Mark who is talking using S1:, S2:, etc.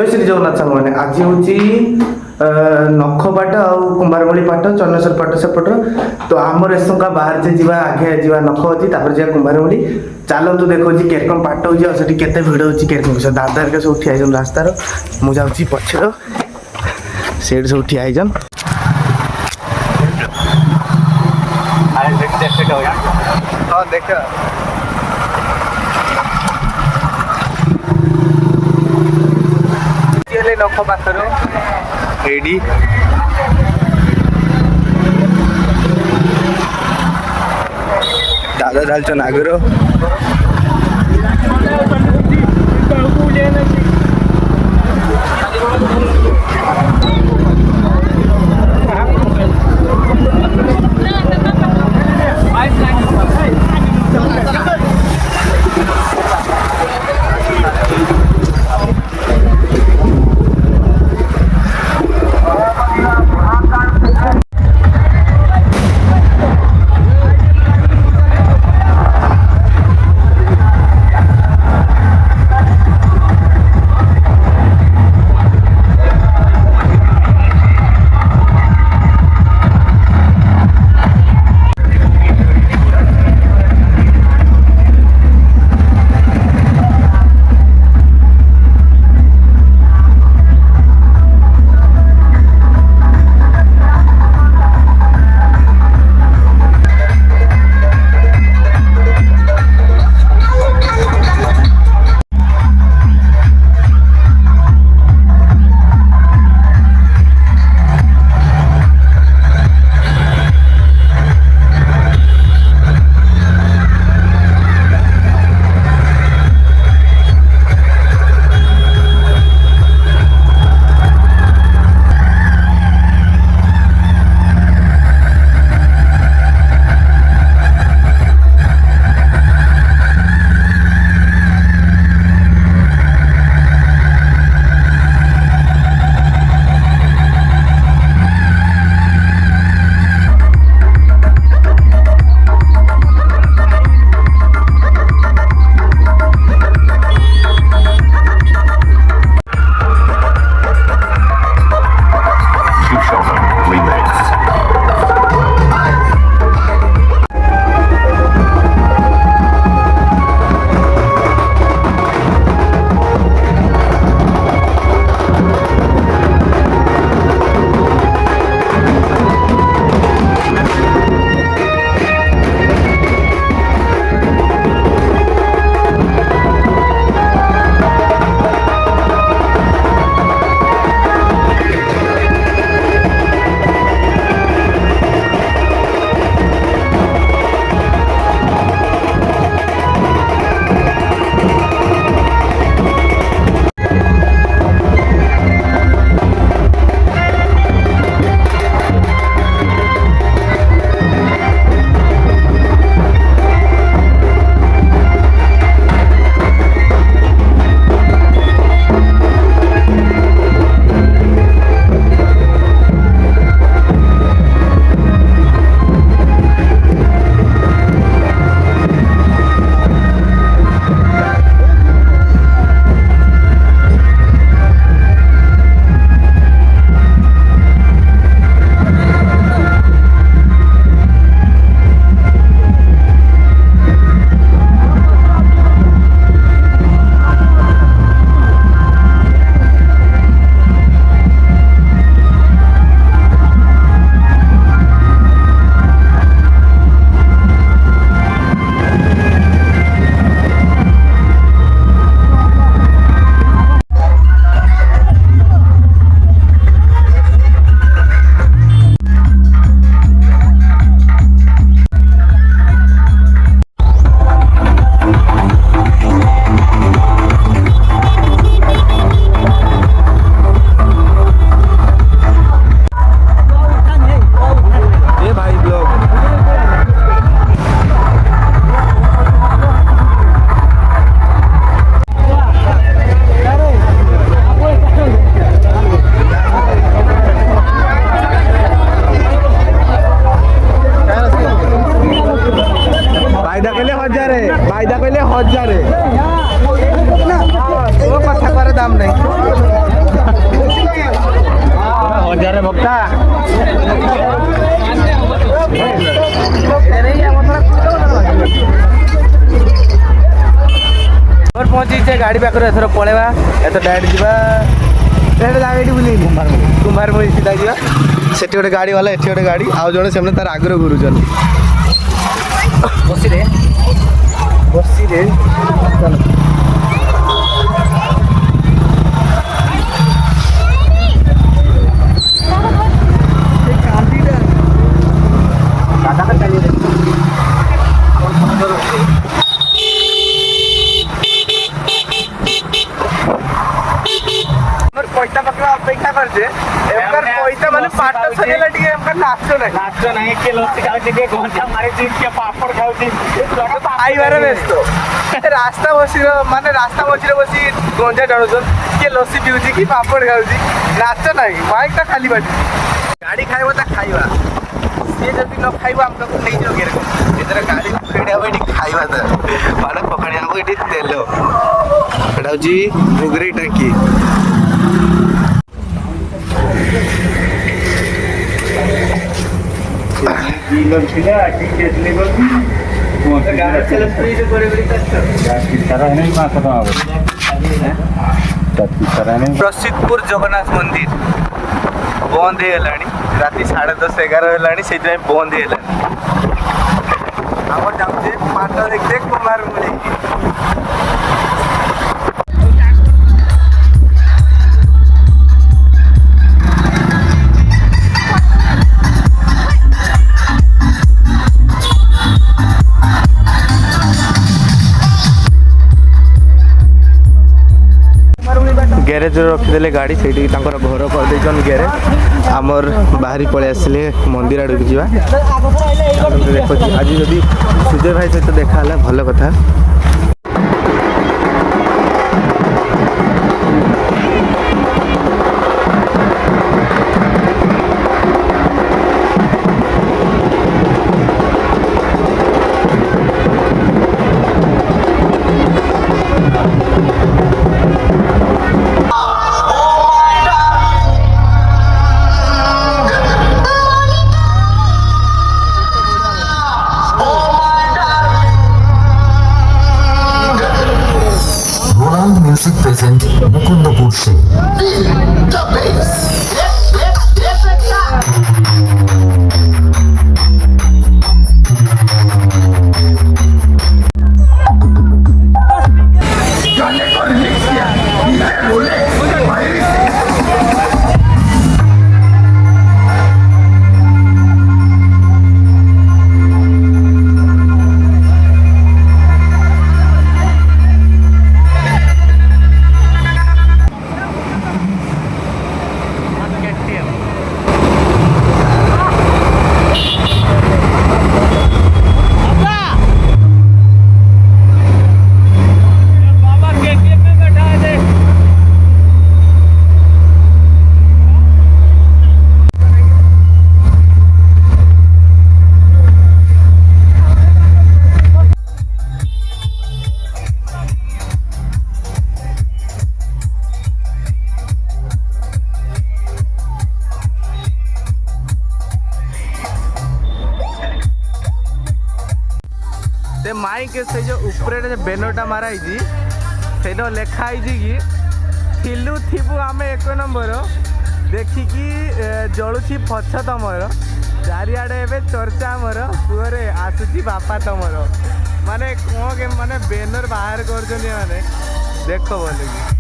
S1: जय श्री जगन्नाथ सांग मैंने आज हूँ नख बाट आ कुंभारमूली पाट चन्नेश्वर पाट सेपट तो आम रेशंका बाहर से जा आगे जा नख अच्छी जा कुंभारमूली चलतु देखो केरकम पाट हो केते भिड़ हो केरकम दादा हेरिका सब ठिया रास्तार मुझे पछर से सब ठिया हाँ देख नख पाखर एडी दादा ढालचन आगर
S2: दाम नहीं हजारे भक्ता
S1: और पहुंची गाड़ी पाखर एथर पलैबा एथर डायरेक्ट जावा जागा बुले कुम्भारमूली सीधा जावा से गोटे गाड़ी वाला एठी गोटे गाड़ी आउ जड़े से तार आगर घुरुचन बसी रे पैसा पकड़ा अपेक्षा करछे एमकर पैसा माने पाट सजेला टिके एमकर नाच नहीं के लस्सी खाउची के घंटा मारे चीज के पापड़ खाउची खाइबारे व्यस्त रास्ता बसी माने रास्ता मझिरे बसी गंजा डालुछन के लस्सी पिउची कि पापड़ खाउची नाच नहीं बाइक ता खाली बाटी गाड़ी खाइबो ता खाइबा से जदी न खाइबो हम तो नहीं जो गेरे इधर गाड़ी फेडा बैठी खाइबा ता माने पकड़िया को इठी तेलो एडाउची बुगरी टाकी प्रसिद्धपुर जगन्नाथ मंदिर बंद है राति 10:30-11 से बंद है जाऊे पाट देखते कुम्भारमूली गैरेज रखीदे गाड़ी से घर कर गैरेज आमर बाहरी पलि आसिले मंदिर आड़ की देखो आज जदि सुजय भाई सहित देखा भल कथा
S3: Music present Mukundapur se the bass से माइक से जो ऊपर बैनरटा माराई से लिखाई कि थिलु थिबु आम 1 नंबर देखिकी जलुची पछ तमर चारिआडे एवं चर्चा आमर पुअरे आसुची बापा तमर माने कौन के माने बैनर बाहर कर देख बोल